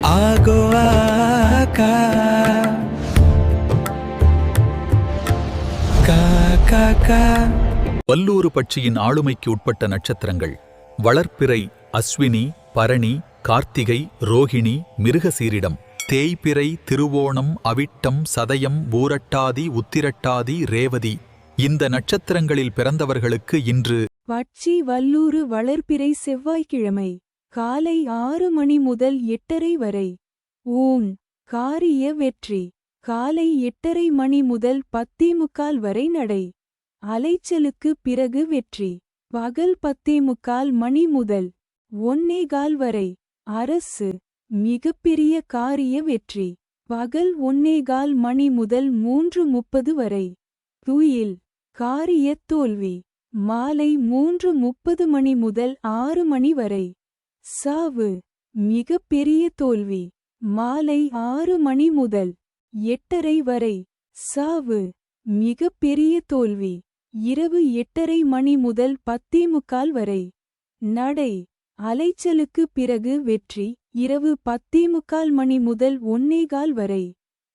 ஆகோ ஆகா கா கா கா. வல்லூறு பட்சியின் ஆளுமைக்கு உட்பட்ட நட்சத்திரங்கள் வளர்ப்பிறை அஸ்வினி, பரணி, கார்த்திகை, ரோகிணி, மிருகசீரிடம், தேய்பிறை, திருவோணம், அவிட்டம், சதயம், பூரட்டாதி, உத்திரட்டாதி, ரேவதி. இந்த நட்சத்திரங்களில் பிறந்தவர்களுக்கு இன்று பட்சி வல்லூறு வளர்ப்பிறை செவ்வாய்க்கிழமை காலை 6 மணி முதல் 8:30 வரை. ஊன் காரிய வெற்றி காலை 8:30 மணி முதல் 10:45 வரை நடை. அலைச்சலுக்கு பிறகு வெற்றி பகல் 10:45 மணி முதல் 1:15 வரை. அரசு மிகப்பெரிய காரிய வெற்றி பகல் 1:15 மணி முதல் 3:30 வரை. துயில் காரிய தோல்வி மாலை 3:30 மணி முதல் 6 மணி வரை. சாவு மிகப்பெரிய தோல்வி மாலை 6 மணி முதல் 8:30 வரை. சாவு மிகப்பெரிய தோல்வி இரவு 8:30 மணி முதல் 10:45 வரை. நடை அலைச்சலுக்கு பிறகு வெற்றி இரவு 10:45 மணி முதல் 1:15 வரை.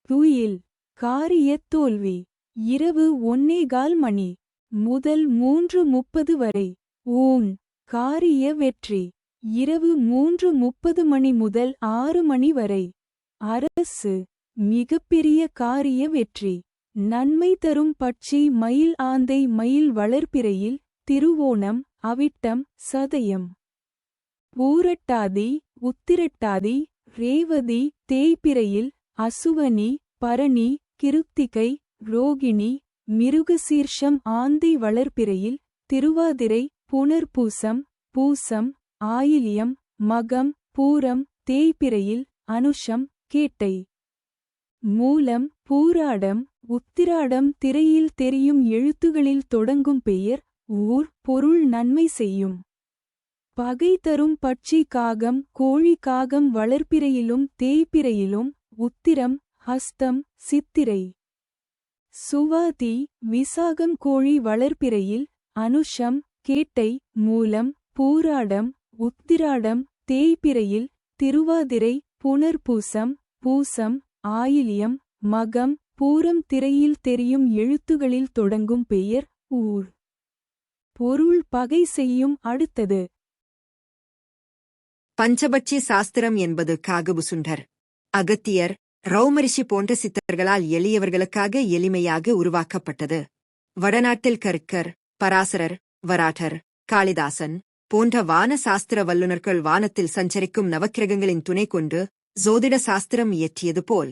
துயில் காரிய தோல்வி இரவு 1:15 மணி முதல் 3:30 வரை. ஊன் காரிய வெற்றி இரவு 3:30 மணி முதல் 6 மணி வரை. அரசு மிகப்பெரிய காரிய வெற்றி நன்மை தரும் பட்சி மயில் ஆந்தை மயில் வளர்ப்பிறையில் திருவோணம், அவிட்டம், சதயம், பூரட்டாதி, உத்திரட்டாதி, ரேவதி, தேய்பிறையில் அசுவனி, பரணி, கிருத்திகை, ரோகிணி, மிருகசீர்ஷம் ஆந்தை வளர்ப்பிறையில் திருவாதிரை, புனர்பூசம், பூசம், ஆயில்யம், மகம், பூரம், தேய்பிறையில் அனுஷம், கேட்டை, மூலம், பூராடம், உத்திராடம். திரையில் தெரியும் எழுத்துகளில் தொடங்கும் பெயர் ஊர் பொருள் நன்மை செய்யும். பகை தரும் பட்சி காகம் கோழி காகம் வளர்ப்பிறையிலும் தேய்பிறையிலும் உத்திரம், ஹஸ்தம், சித்திரை, சுவாதி, விசாகம் கோழி வளர்ப்பிறையில் அனுஷம், கேட்டை, மூலம், பூராடம், உத்திராடம். தேய்பிறையில் திருவாதிரை, புனர்பூசம், பூசம், ஆயில்யம், மகம், பூரம். திரையில் தெரியும் எழுத்துகளில் தொடங்கும் பெயர் ஊர் பொருள் பகை செய்யும். அடுத்தது பஞ்சபட்சி சாஸ்திரம் என்பது காகபுசுண்டர், அகத்தியர், ரௌமரிஷி போன்ற சித்தர்களால் எளியவர்களுக்காக எளிமையாக உருவாக்கப்பட்டது. வடநாட்டில் கர்க்கர், பராசரர், வராட்டர், காளிதாசன் போன்ற வான சாஸ்திர வல்லுநர்கள் வானத்தில் சஞ்சரிக்கும் நவக்கிரகங்களின் துணை கொண்டு ஜோதிட சாஸ்திரம் இயற்றியது போல்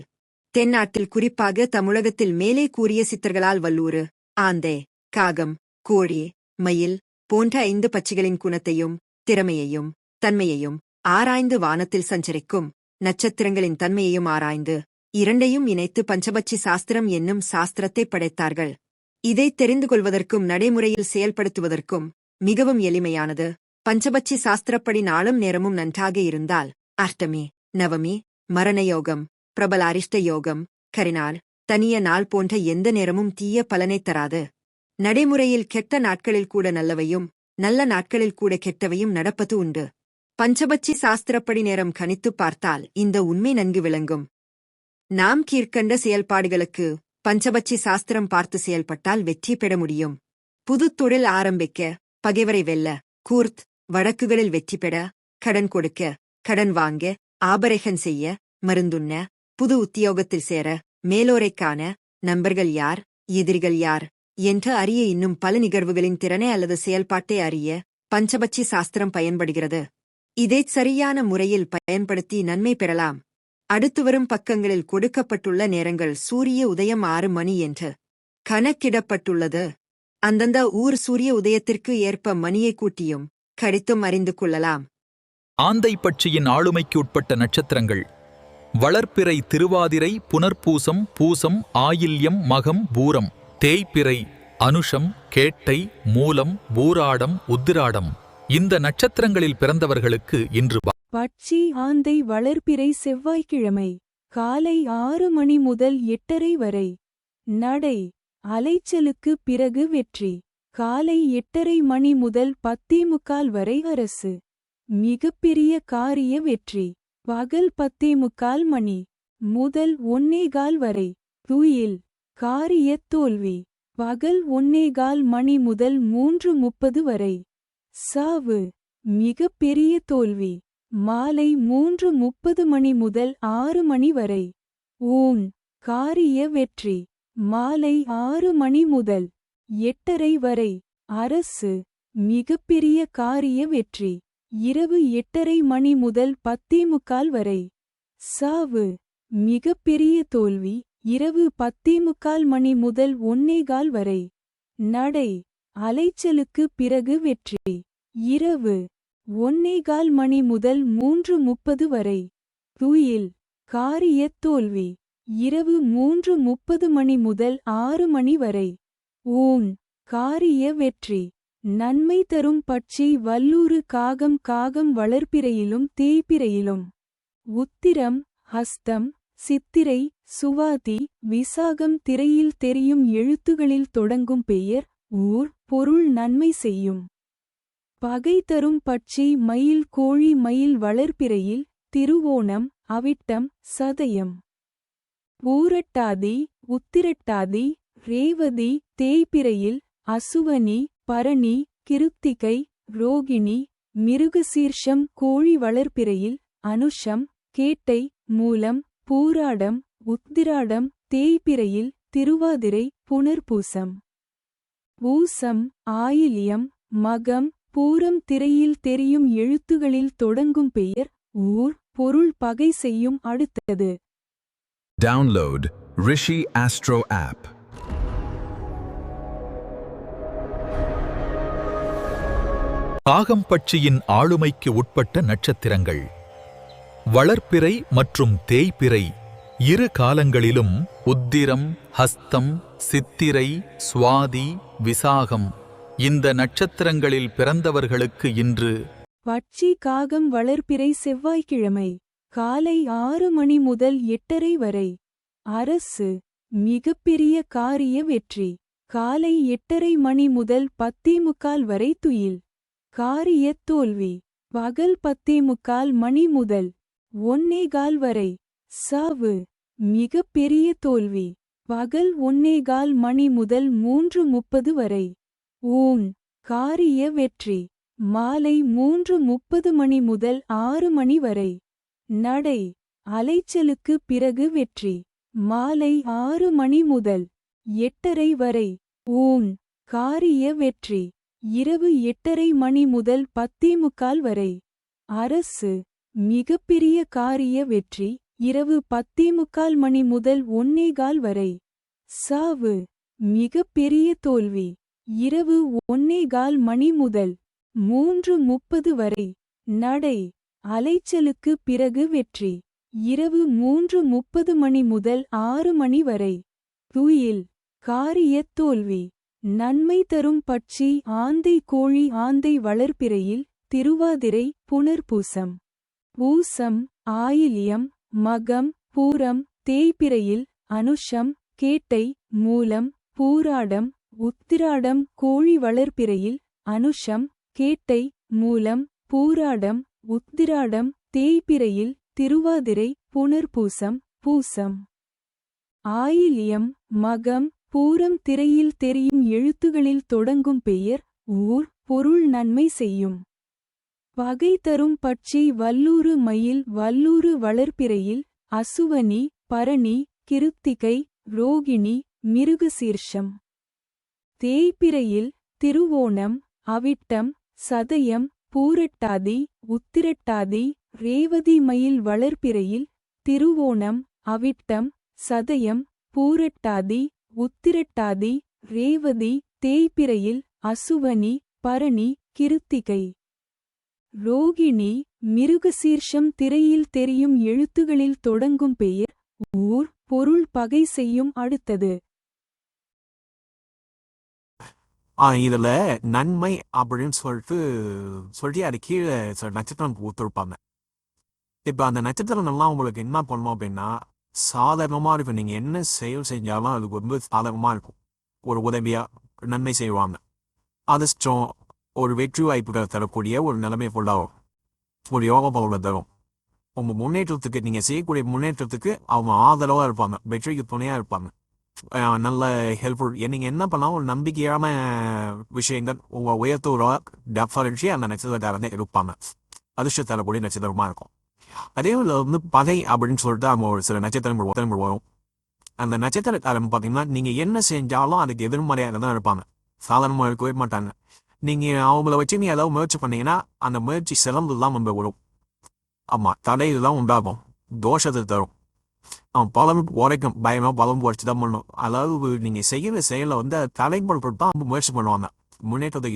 தென்னாட்டில் குறிப்பாக தமிழகத்தில் மேலே கூறிய சித்தர்களால் வல்லூறு, ஆந்தை, காகம், கோழி, மயில் போன்ற 5 பட்சிகளின் குணத்தையும் திறமையையும் தன்மையையும் ஆராய்ந்து வானத்தில் சஞ்சரிக்கும் நட்சத்திரங்களின் தன்மையையும் ஆராய்ந்து இரண்டையும் இணைத்து பஞ்சபட்சி சாஸ்திரம் என்னும் சாஸ்திரத்தை படைத்தார்கள். இதை தெரிந்து கொள்வதற்கும் நடைமுறையில் செயல்படுத்துவதற்கும் மிகவும் எளிமையானது. பஞ்சபட்சி சாஸ்திரப்படி நாளும் நேரமும் நன்றாக இருந்தால் அஷ்டமி, நவமி, மரணயோகம், பிரபல அரிஷ்ட யோகம், கரிநாள், தனிய நாள் போன்ற எந்த நேரமும் தீய பலனைத் தராது. நடைமுறையில் கெட்ட நாட்களில் கூட நல்லவையும் நல்ல நாட்களில் கூட கெட்டவையும் நடப்பது உண்டு. பஞ்சபட்சி சாஸ்திரப்படி நேரம் கணித்துப் பார்த்தால் இந்த உண்மை நன்கு விளங்கும். நாம் கீழ்க்கண்ட செயல்பாடுகளுக்கு பஞ்சபட்சி சாஸ்திரம் பார்த்து செயல்பட்டால் வெற்றி பெற முடியும். புது தொழில் ஆரம்பிக்க, பகைவரை வெல்ல, கூர்த் வழக்குகளில் வெற்றி பெற, கடன் கொடுக்க, கடன் வாங்க, ஆபரேஷன் செய்ய, மருந்துண்ண, புது உத்தியோகத்தில் சேர, மேலோரைக் காண, நண்பர்கள் யார், எதிரிகள் யார் என்று அறிய இன்னும் பல நிகழ்வுகளின் திறனை அல்லது செயல்பாட்டை அறிய பஞ்சபட்சி சாஸ்திரம் பயன்படுகிறது. இதைச் சரியான முறையில் பயன்படுத்தி நன்மை பெறலாம். அடுத்து வரும் பக்கங்களில் கொடுக்கப்பட்டுள்ள நேரங்கள் சூரிய உதயம் 6 மணி என்று கணக்கிடப்பட்டுள்ளது. அந்தந்த ஊர் சூரிய உதயத்திற்கு ஏற்ப மணியை கூட்டியும் கடித்தும் அறிந்து கொள்ளலாம். ஆந்தை பட்சியின் ஆளுமைக்கு உட்பட்ட நட்சத்திரங்கள் வளர்ப்பிறை திருவாதிரை, புனர்பூசம், பூசம், ஆயில்யம், மகம், பூரம். தேய்பிறை அனுஷம், கேட்டை, மூலம், பூராடம், உத்திராடம். இந்த நட்சத்திரங்களில் பிறந்தவர்களுக்கு இன்று பட்சி ஆந்தை வளர்ப்பிறை செவ்வாய்க்கிழமை காலை 6 மணி முதல் 8:30 வரை. நடை அலைச்சலுக்கு பிறகு வெற்றி காலை 8:30 மணி முதல் 10:45 வரை. அரசு மிகப்பெரிய காரிய வெற்றி பகல் 10:45 மணி முதல் 1:15 வரை துயில் காரியத் தோல்வி பகல் 1:15 மணி முதல் 3:30 வரை சாவு மிகப் பெரிய தோல்வி மாலை 3:30 மணி முதல் 6 மணி வரை ஊன் காரிய வெற்றி மாலை 6 மணி முதல் 8:30 வரை அரசு மிகப்பெரிய காரிய வெற்றி இரவு 8:30 மணி முதல் 10:45 வரை சாவு மிகப்பெரிய தோல்வி இரவு 10:45 மணி முதல் 1:15 வரை நடை அலைச்சலுக்கு பிறகு வெற்றி இரவு 1:15 மணி முதல் 3:30 வரை துயில் காரியத் தோல்வி இரவு 3:30 மணி முதல் 6 மணி வரை ஊன் காரிய வெற்றி நன்மை தரும் பட்சி வல்லூறு காகம் காகம் வளர்ப்பிறையிலும் தேய்பிறையிலும் உத்திரம் ஹஸ்தம் சித்திரை சுவாதி விசாகம் திரையில் தெரியும் எழுத்துகளில் தொடங்கும் பெயர் ஊர் பொருள் நன்மை செய்யும் பகை தரும் பட்சி மயில் கோழி மயில் வளர்ப்பிறையில் திருவோணம் அவிட்டம் சதயம் பூரட்டாதி உத்திரட்டாதி ரேவதி தேய்பிறையில் அசுவனி பரணி கிருத்திகை ரோகிணி மிருகசீர்ஷம் கோழி வளர்ப்பிறையில் அனுஷம் கேட்டை மூலம் பூராடம் உத்திராடம் தேய்பிறையில் திருவாதிரை புனர்பூசம் பூசம் ஆயில்யம் மகம் பூரம் திரையில் தெரியும் எழுத்துகளில் தொடங்கும் பெயர் ஊர் பொருள் பகை செய்யும் அடுத்தது Download Rishi Astro app. காகம்பட்சியின் ஆளுமைக்கு உட்பட்ட நட்சத்திரங்கள் வளர்ப்பிறை மற்றும் தேய்பிறை இரு காலங்களிலும் உத்திரம் ஹஸ்தம் சித்திரை சுவாதி விசாகம் இந்த நட்சத்திரங்களில் பிறந்தவர்களுக்கு இன்று பட்சி காகம் வளர்ப்பிறை செவ்வாய்க்கிழமை காலை 6 மணி முதல் 8:30 வரை அரசு மிகப்பெரிய காரிய வெற்றி காலை 8:30 மணி முதல் 10:45 வரை துயில் காரியத் தோல்வி பகல் 10:45 மணி முதல் 1:15 வரை சாவு மிகப்பெரிய தோல்வி பகல் 1:15 மணி முதல் 3:30 வரை ஊன் காரிய வெற்றி மாலை 3:30 மணி முதல் 6 மணி வரை நடை அலைச்சலுக்கு பிறகு வெற்றி மாலை 6 மணி முதல் 8:30 வரை ஊன் காரிய வெற்றி இரவு 8:30 மணி முதல் 10:45 வரை அரசு மிகப்பெரிய காரிய வெற்றி இரவு 10:45 மணி முதல் 1:15 வரை சாவு மிகப்பெரிய தோல்வி இரவு 1:15 மணி முதல் 3:30 வரை நடை அலைச்சலுக்கு பிறகு வெற்றி இரவு 3:30 மணி முதல் 6 மணி வரை துயில் காரியத் தோல்வி நன்மை தரும் பட்சி ஆந்தை கோழி ஆந்தை வளர்ப்பிறையில் திருவாதிரை புனர்பூசம் பூசம் ஆயில்யம் மகம் பூரம் தேய்பிறையில் அனுஷம் கேட்டை மூலம் பூராடம் உத்திராடம் கோழி வளர்ப்பிறையில் அனுஷம் கேட்டை மூலம் பூராடம் உத்திராடம் தேய்பிறையில் திருவாதிரை புனர்பூசம் பூசம் ஆயில்யம் மகம் பூரம் திரையில் தெரியும் எழுத்துகளில் தொடங்கும் பெயர் ஊர் பொருள் நன்மை செய்யும் பகை தரும் பட்சி வல்லூறு மயில் வல்லூறு வளர்ப்பிறையில் அசுவனி பரணி கிருத்திகை ரோகிணி மிருகசீர்ஷம் தேய்பிறையில் திருவோணம் அவிட்டம் சதயம் பூரட்டாதி உத்திரட்டாதி ரேவதி மயில் வளர்ப்பிறையில் திருவோணம் அவிட்டம் சதயம் பூரட்டாதி உத்திரட்டாதி ரேவதி தேய்பிறையில் அசுவனி பரணி கிருத்திகை ரோகிணி மிருகசீர்ஷம் திரையில் தெரியும் எழுத்துகளில் தொடங்கும் பெயர் ஊர் பொருள் பகை செய்யும் அடுத்தது இதுல நன்மை அப்படின்னு சொல்லிட்டு அது கீழே சில நட்சத்திரம் கொடுத்துருப்பாங்க. இப்ப அந்த நட்சத்திரம் எல்லாம் உங்களுக்கு என்ன பண்ணும் அப்படின்னா சாதகமா இருக்கும். நீங்க என்ன செயல் செஞ்சாலும் அதுக்கு ரொம்ப சாதகமா இருக்கும். ஒரு உதவியா நன்மை செய்வாங்க. அதிர்ஷ்டம் ஒரு வெற்றி வாய்ப்புகள் தரக்கூடிய ஒரு நிலைமை ஃபுல்லாகும். ஒரு யோக பலனை தரும். உங்க முன்னேற்றத்துக்கு நீங்க செய்யக்கூடிய முன்னேற்றத்துக்கு அவங்க ஆதரவா இருப்பாங்க, வெற்றிக்கு துணையா இருப்பாங்க. நல்ல ஹெல்ப்ஃபுல். நீங்க என்ன பண்ணாலும் ஒரு நம்பிக்கையான விஷயங்கள் உங்க உயர்த்தூரா டெஃபரன்ஸி அந்த நட்சத்திரக்காரங்க இருப்பாங்க. அதிர்ஷ்ட தரக்கூடிய நட்சத்திரமா இருக்கும். அதே வந்து பகை அப்படின்னு சொல்லிட்டு அவங்க ஒரு சில நட்சத்திரங்கள் வரும். அந்த நட்சத்திரக்காரன் பார்த்தீங்கன்னா நீங்க என்ன செஞ்சாலும் அதுக்கு எதிர்மறையாக தான் இருப்பாங்க. சாதாரணமாக இருக்கவே மாட்டாங்க. நீங்க அவங்கள வச்சு நீ ஏதாவது முயற்சி பண்ணீங்கன்னா அந்த முயற்சி சிறந்து தான் வந்து வரும். ஆமா, தடைகள் தான் உண்டாகும், தோஷத்தை தரும். பலம் உரைக்கும், பயமா பலம் உரைச்சு தான் பண்ணணும். அதாவது நீங்க செய்யற செயலை வந்து தலைப்படுத்த அவங்க முயற்சி பண்ணுவாங்க. முன்னேற்றத்தை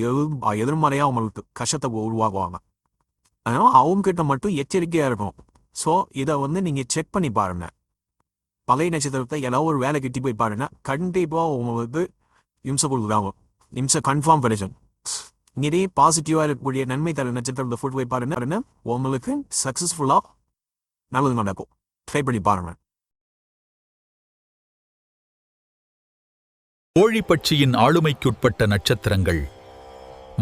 எதிர்மறையா அவங்களுக்கு கஷ்டத்தை உருவாக்குவாங்க. அதனால அவங்க கிட்ட மட்டும் எச்சரிக்கையா இருக்கும். ஸோ இதை வந்து நீங்க செக் பண்ணி பாருங்க. பழைய நட்சத்திரத்தை ஏதாவது ஒரு வேலை கிட்டி போய் பாருங்க, கண்டிப்பா உங்களுக்கு இம்சை கொடுக்குறாங்க. இம்சை கன்ஃபார்ம் கிடைக்கும். இதே பாசிட்டிவா இருக்கக்கூடிய நன்மை தர நட்சத்திரத்தை ஃபுட் போய் பாருங்க, உங்களுக்கு சக்சஸ்ஃபுல்லா நல்லது நடக்கும். ட்ரை பண்ணி பாருங்க. கோழிப்பட்சியின் ஆளுமைக்குட்பட்ட நட்சத்திரங்கள்: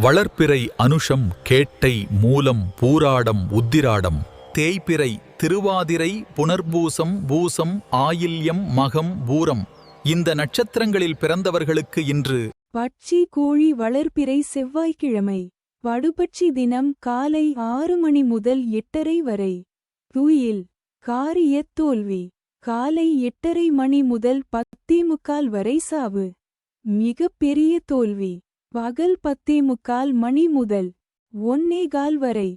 வளர்ப்பிறை அனுஷம், கேட்டை, மூலம், பூராடம், உத்திராடம், தேய்பிறை, திருவாதிரை, புனர்பூசம், பூசம், ஆயில்யம், மகம், பூரம். இந்த நட்சத்திரங்களில் பிறந்தவர்களுக்கு இன்று பட்சி கோழி வளர்ப்பிறை செவ்வாய்க்கிழமை. படுபட்சி தினம் காலை 6 மணி முதல் 8:30 வரை. துயில் காரியத் தோல்வி. காலை 8:30 மணி முதல் 10:45 வரை சாவு. மிகப் பெரிய தோல்வி பகல் 10:45 மணி முதல் 1:15 வரை.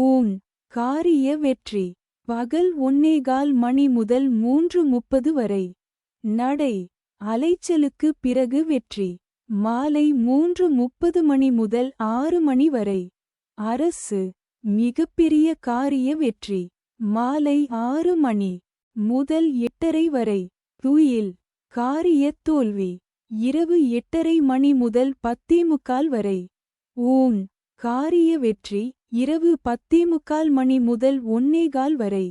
ஊன் காரிய வெற்றி பகல் 1:15 மணி முதல் 3:30 வரை. நடை அலைச்சலுக்கு பிறகு வெற்றி மாலை 3:30 மணி முதல் 6 மணி வரை. அரசு மிகப்பெரிய காரிய வெற்றி மாலை 6 மணி முதல் 8:30 வரை. துயில் காரியத் தோல்வி இரவு 8:30 மணி முதல் 10:45 வரை. ஊன் காரிய வெற்றி இரவு 10:45 மணி முதல் 1:15 வரை.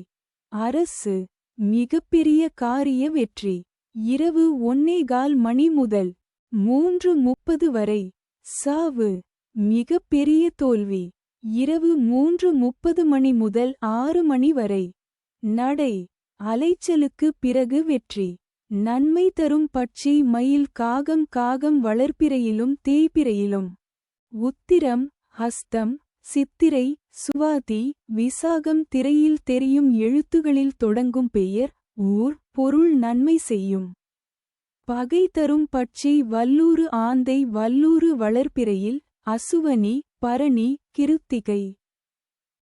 அரசு மிகப்பெரிய காரிய வெற்றி இரவு 1:15 மணி முதல் 3:30 வரை. சாவு மிகப்பெரிய தோல்வி இரவு 3:30 மணி முதல் 6 மணி வரை. நடை அலைச்சலுக்கு பிறகு வெற்றி நன்மை தரும் பட்சி மயில் காகம். காகம் வளர்ப்பிறையிலும் தேய்பிறையிலும். உத்திரம், ஹஸ்தம், சித்திரை, சுவாதி, விசாகம் திரையில் தெரியும் எழுத்துகளில் தொடங்கும் பெயர், ஊர், பொருள் நன்மை செய்யும். பகை தரும் பட்சி வல்லூறு ஆந்தை. வல்லூறு வளர்ப்பிறையில் அசுவனி, பரணி, கிருத்திகை,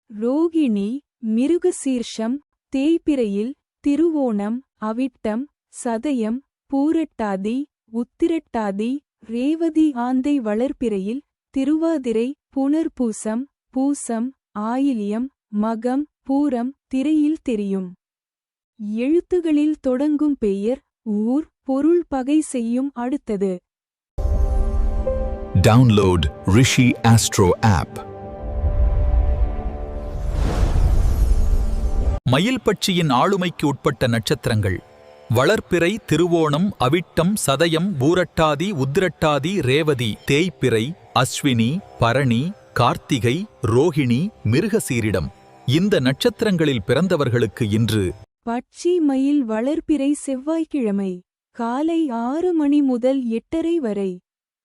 ரோகிணி, மிருகசீர்ஷம். தேய்பிறையில் திருவோணம், அவிட்டம், சதயம், பூரட்டாதி, உத்திரட்டாதி, ரேவதி. ஆந்தை வளர்ப்பிறையில் திருவாதிரை, புனர்பூசம், பூசம், ஆயில்யம், மகம், பூரம் திரையில் தெரியும் எழுத்துகளில் தொடங்கும் பெயர், ஊர், பொருள் பகை செய்யும். அடுத்தது Download Rishi Astro app. மயில் பட்சியின் ஆளுமைக்கு உட்பட்ட நட்சத்திரங்கள்: வளர்ப்பிறை, திருவோணம், அவிட்டம், சதயம், பூரட்டாதி, உத்திரட்டாதி, ரேவதி, தேய்பிறை, அஸ்வினி, பரணி, கார்த்திகை, ரோகிணி, மிருகசீரிடம். இந்த நட்சத்திரங்களில் பிறந்தவர்களுக்கு இன்று பட்சி மயில் வளர்ப்பிறை செவ்வாய்க்கிழமை காலை 6 மணி முதல் 8:30 வரை.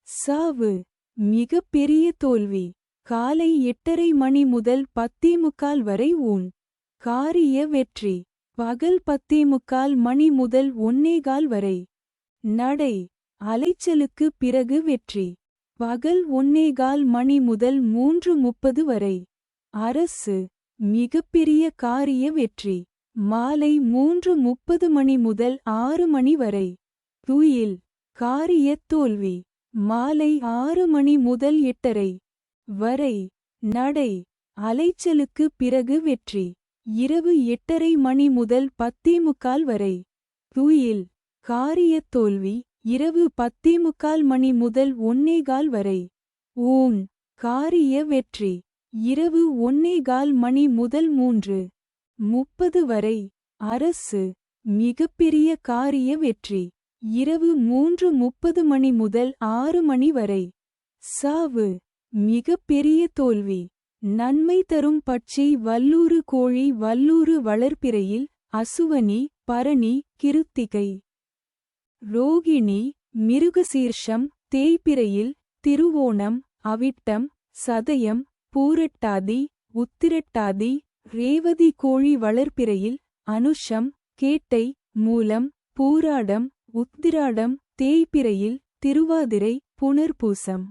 சாவு மிகப் பெரிய தோல்வி காலை 8:30 மணி முதல் 10:45 வரை. ஊன் காரிய வெற்றி பகல் 10:45 மணி முதல் 1:15 வரை. நடை அலைச்சலுக்கு பிறகு வெற்றி பகல் 1:15 மணி முதல் 3:30 வரை. அரசு மிகப்பெரிய காரிய வெற்றி மாலை 3:30 மணி முதல் 6 மணி வரை. துயில் காரியத் தோல்வி மாலை 6 மணி முதல் 8:30 வரை. நடை அலைச்சலுக்கு பிறகு வெற்றி இரவு 8:30 மணி முதல் 10:45 வரை. துயில் காரியத் தோல்வி இரவு 10:45 மணி முதல் 1:15 வரை. ஊன் காரிய வெற்றி இரவு 1:15 மணி முதல் 3:30 வரை. அரசு மிகப்பெரிய காரிய வெற்றி இரவு 3:30 மணி முதல் 6 மணி வரை. சாவு மிகப்பெரிய தோல்வி நன்மை தரும் பட்சி வல்லூறு கோழி வல்லூறு வளர்பிறையில் அசுவனி பரணி கிருத்திகை ரோகிணி மிருகசீர்ஷம் தேய்பிறையில் திருவோணம் அவிட்டம் சதயம் பூரட்டாதி உத்திரட்டாதி ரேவதி கோழி வளர்பிறையில் அனுஷம் கேட்டை மூலம் பூராடம் உத்திராடம் தேய்பிறையில் திருவாதிரை புனர்பூசம்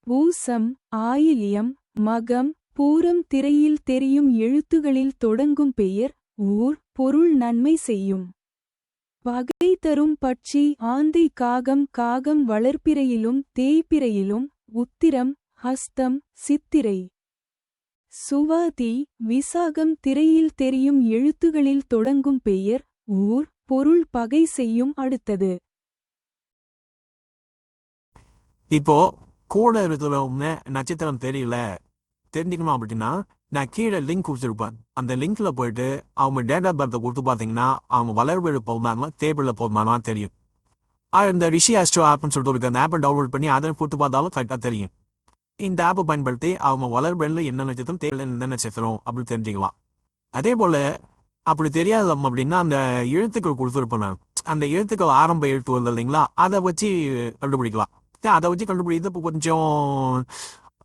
பூசம் ஆயில்யம் மகம் பூரம் திரையில் தெரியும் எழுத்துகளில் தொடங்கும் பெயர் ஊர் பொருள் நன்மை செய்யும். பகை தரும் பட்சி ஆந்தை காகம் காகம் வளர்பிறையிலும் தேய்பிறையிலும் உத்திரம் ஹஸ்தம் சித்திரை சுவாதி விசாகம் திரையில் தெரியும் எழுத்துகளில் தொடங்கும் பெயர் ஊர் பொருள் பகை செய்யும். அடுத்தது இப்போ கூட இருக்கிற நட்சத்திரம் தெரியல தெரிஞ்சுக்கணும் அப்படின்னா நான் கீழே லிங்க் கொடுத்துருப்பேன். அந்த லிங்க்ல போயிட்டு அவங்க டேட் ஆஃப் பர்த்தை கொடுத்து பார்த்தீங்கன்னா அவங்க வளர்வெழு போகுமானா டேபிளில் போகுமானா தெரியும். இந்த ரிஷி ஆஸ்ட்ரோ ஆப்னு சொல்லிட்டு இருக்கு. அந்த ஆப்பை டவுன்லோட் பண்ணி அதை கொடுத்து பார்த்தாலும் கரெக்டாக தெரியும். இந்த ஆப்பை பயன்படுத்தி அவங்க வளர்வெளில என்ன நட்சத்திரம் தேவையில்லை என்ன நட்சத்திரம் அப்படின்னு தெரிஞ்சுக்கலாம். அதே போல அப்படி தெரியாது அப்படின்னா அந்த எழுத்துக்கள் கொடுத்துருப்பேன் நான். அந்த எழுத்துக்கள் ஆரம்ப எழுத்து வருது இல்லைங்களா, அதை வச்சு கண்டுபிடிக்கலாம். அதை வச்சு கண்டுபிடிக்கிறது இப்போ கொஞ்சம்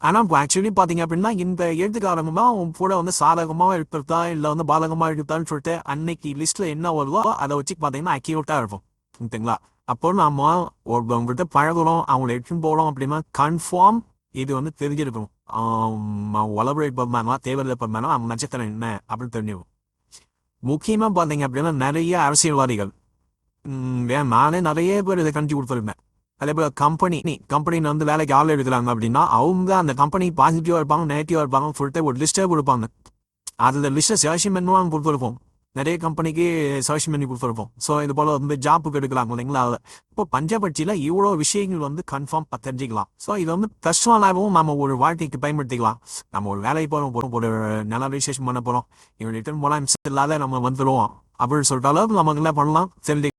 ஆனால் இப்போ ஆக்சுவலி பார்த்தீங்க அப்படின்னா இந்த எழுத்துக்கு ஆரம்பமாக அவங்க கூட சாதகமாக எடுத்துருத்தா இல்லை பாதகமாக எடுத்தான்னு சொல்லிட்டு அன்னைக்கு லிஸ்ட்டில் என்ன வருதோ அதை வச்சு பார்த்தீங்கன்னா அக்யூரேட்டாக இருக்கும். ஓகேங்களா? அப்போ நம்ம ஒருத்தவங்கள்ட்ட பழகுறோம் அவங்கள எடுத்துன்னு போகிறோம் அப்படின்னா கன்ஃபார்ம் இது தெரிஞ்சிருக்கணும். வளர்பிறை பருமானா தேவையில்லை பருமானா அவங்க நட்சத்திரம் என்ன அப்படின்னு தெரிஞ்சிடும். முக்கியமாக பார்த்தீங்க அப்படின்னா நிறைய அரசியல்வாதிகள் நானே நிறைய பேர் இதை கண்டிச்சு கொடுத்துருந்தேன். அதே போல் கம்பெனியில் வேலைக்கு ஆள் எடுக்கிறாங்க அப்படின்னா அவங்க அந்த கம்பெனி பாசிட்டிவாக இருப்பாங்க நெகட்டிவாக இருப்பாங்க சொல்லிட்டு ஒரு லிஸ்ட்டே கொடுப்பாங்க. அதில் லிஸ்ட்டை சஜஷன் பண்ணுவாங்க கொடுத்துருப்போம். நிறைய கம்பெனிக்கு சஜஷன் பண்ணி கொடுத்துருப்போம். ஸோ இது போல் ஜாப்புக்கு எடுக்கலாங்க இல்லைங்களா. இப்போ பஞ்சபட்சியில் இவ்வளோ விஷயங்கள் கன்ஃபார்ம் தெரிஞ்சிக்கலாம். ஸோ இது கஷ்டமாகவும் நம்ம ஒரு வாழ்க்கைக்கு பயன்படுத்திக்கலாம். நம்ம ஒரு வேலைக்கு போகிறோம் ஒரு நல்ல ரிஜிஸ்ட்ரேஷன் பண்ண போகிறோம் இவங்க ரிட்டர்ன் போகலாம் இல்லாத நம்ம வந்துடுவோம் அப்படின்னு சொல்லிட்டாலும் நமக்கு என்ன பண்ணலாம் தெரிஞ்சுக்கலாம்.